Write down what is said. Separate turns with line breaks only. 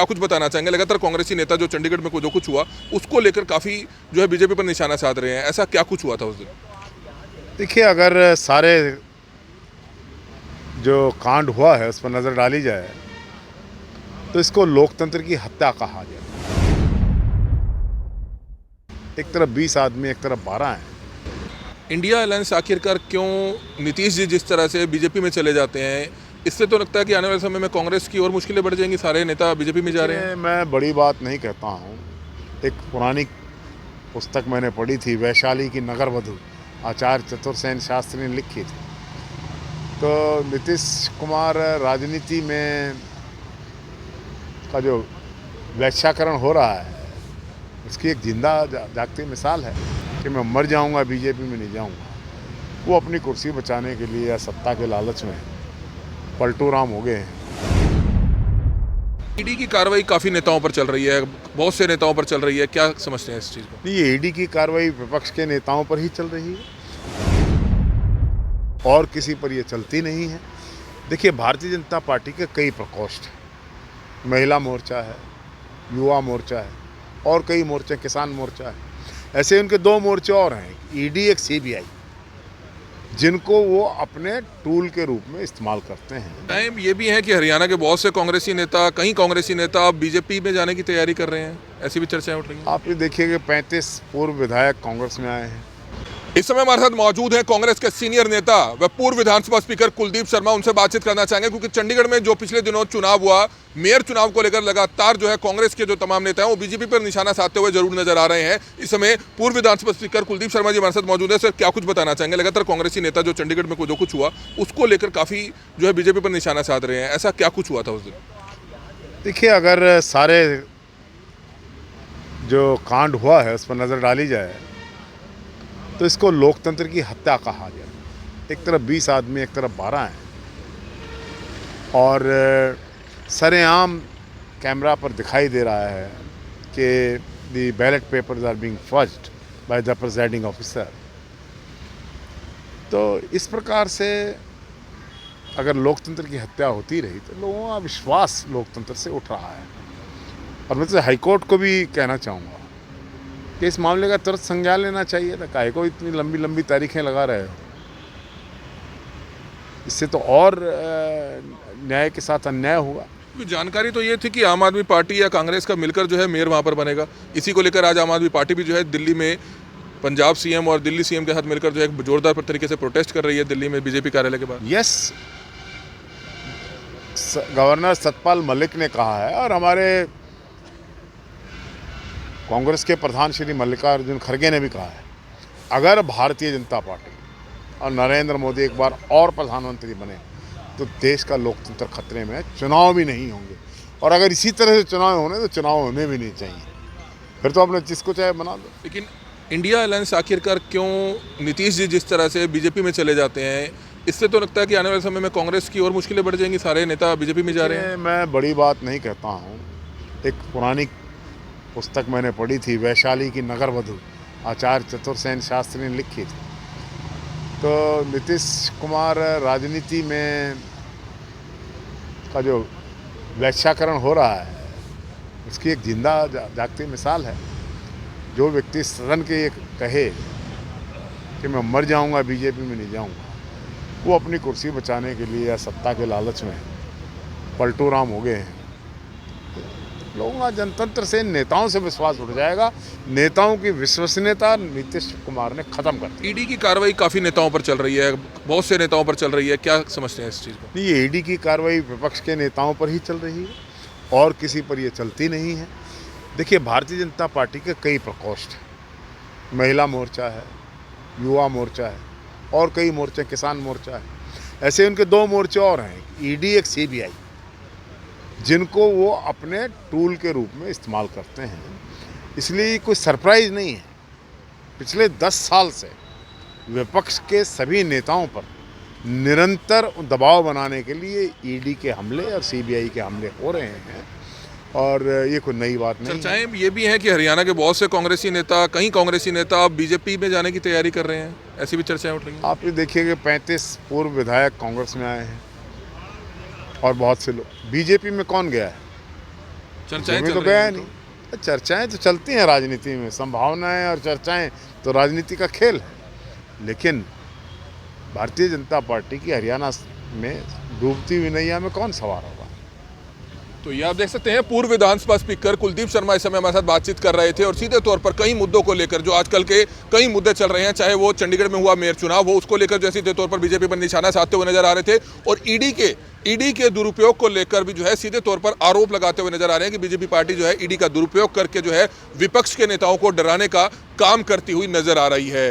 क्या कुछ बताना चाहेंगे? लगातार कांग्रेसी नेता जो चंडीगढ़ में जो कुछ हुआ उसको लेकर काफ़ी जो है बीजेपी पर निशाना साध रहे हैं, ऐसा क्या कुछ हुआ था उस दिन?
देखिए, अगर सारे जो कांड हुआ है उस पर नज़र डाली जाए तो इसको लोकतंत्र की हत्या कहा जाए। एक तरफ 20 आदमी, एक तरफ 12 हैं।
इंडिया अलायंस आखिरकार क्यों नीतीश जी जिस तरह से बीजेपी में चले जाते हैं, इससे तो लगता है कि आने वाले समय में कांग्रेस की और मुश्किलें बढ़ जाएंगी, सारे नेता बीजेपी में जा रहे हैं।
मैं बड़ी बात नहीं कहता हूँ। एक पुरानी पुस्तक मैंने पढ़ी थी, वैशाली की नगर वधु, आचार्य चतुर्सेन शास्त्री ने लिखी थी। तो नीतीश कुमार राजनीति में का जो वैश्याकरण हो रहा है उसकी एक जिंदा जागती मिसाल है कि मैं मर जाऊंगा, बीजेपी में नहीं जाऊंगा। वो अपनी कुर्सी बचाने के लिए या सत्ता के लालच में पलटू राम हो गए हैं।
ईडी की कार्रवाई काफ़ी नेताओं पर चल रही है, बहुत से नेताओं पर चल रही है, क्या समझते हैं इस चीज़ को?
नहीं, ये ईडी की कार्रवाई विपक्ष के नेताओं पर ही चल रही है और किसी पर ये चलती नहीं है। देखिए, भारतीय जनता पार्टी के कई प्रकोष्ठ हैं। महिला मोर्चा है, युवा मोर्चा है और कई मोर्चे, किसान मोर्चा है। ऐसे उनके 2 मोर्चे और हैं, ईडी, एक सीबीआई, जिनको वो अपने टूल के रूप में इस्तेमाल करते हैं।
टाइम ये भी है कि हरियाणा के बहुत से कांग्रेसी नेता, कई कांग्रेसी नेता अब बीजेपी में जाने की तैयारी कर रहे हैं, ऐसी भी चर्चाएं उठ रही हैं।
आप ये देखिए कि 35 पूर्व विधायक कांग्रेस में आए हैं।
इस समय हमारे साथ मौजूद हैं कांग्रेस के सीनियर नेता व पूर्व विधानसभा स्पीकर कुलदीप शर्मा। उनसे बातचीत करना चाहेंगे क्योंकि चंडीगढ़ में जो पिछले दिनों चुनाव हुआ, मेयर चुनाव को लेकर लगातार जो है कांग्रेस के जो तमाम नेता हैं वो बीजेपी पर निशाना साधते हुए जरूर नजर आ रहे हैं। इस समय पूर्व विधानसभा स्पीकर कुलदीप शर्मा जी हमारे साथ मौजूद है। सर, क्या कुछ बताना चाहेंगे? लगातार कांग्रेसी नेता जो चंडीगढ़ में जो कुछ हुआ उसको लेकर काफी जो है बीजेपी पर निशाना साध रहे हैं, ऐसा क्या कुछ हुआ था उस दिन?
देखिए, अगर सारे जो कांड हुआ है उस पर नज़र डाली जाए तो इसको लोकतंत्र की हत्या कहा जाए। एक तरफ 20 आदमी, एक तरफ 12 हैं और सरेआम कैमरा पर दिखाई दे रहा है कि the ballot papers are being forged by the presiding officer. तो इस प्रकार से अगर लोकतंत्र की हत्या होती रही तो लोगों का विश्वास लोकतंत्र से उठ रहा है। और मैं तो हाईकोर्ट को भी कहना चाहूँगा कि इस मामले का तुरंत संज्ञान लेना चाहिए था। काहे को इतनी लंबी लंबी तारीखें लगा रहे हो? इससे तो और न्याय के साथ अन्याय हुआ।
जानकारी तो ये थी कि आम आदमी पार्टी या कांग्रेस का मिलकर जो है मेयर वहां पर बनेगा। इसी को लेकर आज आम आदमी पार्टी भी जो है दिल्ली में पंजाब सीएम और दिल्ली सीएम के साथ मिलकर जो है जोरदार तरीके से प्रोटेस्ट कर रही है दिल्ली में बीजेपी कार्यालय के बाहर।
यस, गवर्नर सतपाल मलिक ने कहा है और हमारे कांग्रेस के प्रधान श्री मल्लिकार्जुन खड़गे ने भी कहा है, अगर भारतीय जनता पार्टी और नरेंद्र मोदी एक बार और प्रधानमंत्री बने तो देश का लोकतंत्र खतरे में है। चुनाव भी नहीं होंगे और अगर इसी तरह से चुनाव होने तो चुनाव होने भी नहीं चाहिए। फिर तो अपने जिसको चाहे बना दो।
लेकिन इंडिया अलायंस आखिरकार क्यों नीतीश जी जिस तरह से बीजेपी में चले जाते हैं, इससे तो लगता है कि आने वाले समय में कांग्रेस की और मुश्किलें बढ़ जाएंगी, सारे नेता बीजेपी में जा रहे हैं।
मैं बड़ी बात नहीं कहता हूँ। एक पुरानी पुस्तक मैंने पढ़ी थी, वैशाली की नगर वधु, आचार्य चतुर्सेन शास्त्री ने लिखी थी। तो नीतीश कुमार राजनीति में का जो वैश्याकरण हो रहा है उसकी एक जिंदा जागती मिसाल है। जो व्यक्ति सदन के ये कहे कि मैं मर जाऊंगा, बीजेपी में नहीं जाऊंगा, वो अपनी कुर्सी बचाने के लिए या सत्ता के लालच में पलटू राम हो गए हैं। लोगों का जनतंत्र से, नेताओं से विश्वास उठ जाएगा। नेताओं की विश्वसनीयता नीतीश कुमार ने खत्म कर दी।
ईडी की कार्रवाई काफी नेताओं पर चल रही है, बहुत से नेताओं पर चल रही है, क्या समझते हैं इस चीज को?
नहीं, ये ईडी की कार्रवाई विपक्ष के नेताओं पर ही चल रही है और किसी पर ये चलती नहीं है। देखिए, भारतीय जनता पार्टी के कई प्रकोष्ठ हैं। महिला मोर्चा है, युवा मोर्चा है और कई मोर्चे, किसान मोर्चा है। ऐसे उनके 2 मोर्चे और हैं, ईडी, एक सीबीआई, जिनको वो अपने टूल के रूप में इस्तेमाल करते हैं। इसलिए कोई सरप्राइज़ नहीं है। पिछले 10 साल से विपक्ष के सभी नेताओं पर निरंतर दबाव बनाने के लिए ईडी के हमले और सीबीआई के हमले हो रहे हैं और ये कोई नई बात नहीं है।
चर्चाएं ये भी हैं कि हरियाणा के बहुत से कांग्रेसी नेता, कई कांग्रेसी नेता अब बीजेपी में जाने की तैयारी कर रहे हैं, ऐसी भी चर्चाएं उठ रही हैं।
आप ये देखिए कि 35 पूर्व विधायक कांग्रेस में आए हैं और बहुत से लोग बीजेपी में। कौन गया है?
चर्चाएं
भी
चल
तो
रही
गया
हैं
नहीं। चर्चाएं तो चलती हैं राजनीति में, संभावनाएं और चर्चाएं तो राजनीति का खेल है। लेकिन भारतीय जनता पार्टी की हरियाणा में डूबती हुई नैया में कौन सवार होगा?
तो ये आप देख सकते हैं पूर्व विधानसभा स्पीकर कुलदीप शर्मा इस समय हमारे साथ बातचीत कर रहे थे और सीधे तौर पर कई मुद्दों को लेकर जो आजकल के कई मुद्दे चल रहे हैं, चाहे वो चंडीगढ़ में हुआ मेयर चुनाव हो, उसको लेकर जो सीधे तौर पर बीजेपी पर निशाना साधते हुए नजर आ रहे थे और ईडी के दुरुपयोग को लेकर भी जो है सीधे तौर पर आरोप लगाते हुए नजर आ रहे हैं कि बीजेपी पार्टी जो है ईडी का दुरुपयोग करके जो है विपक्ष के नेताओं को डराने का काम करती हुई नजर आ रही है।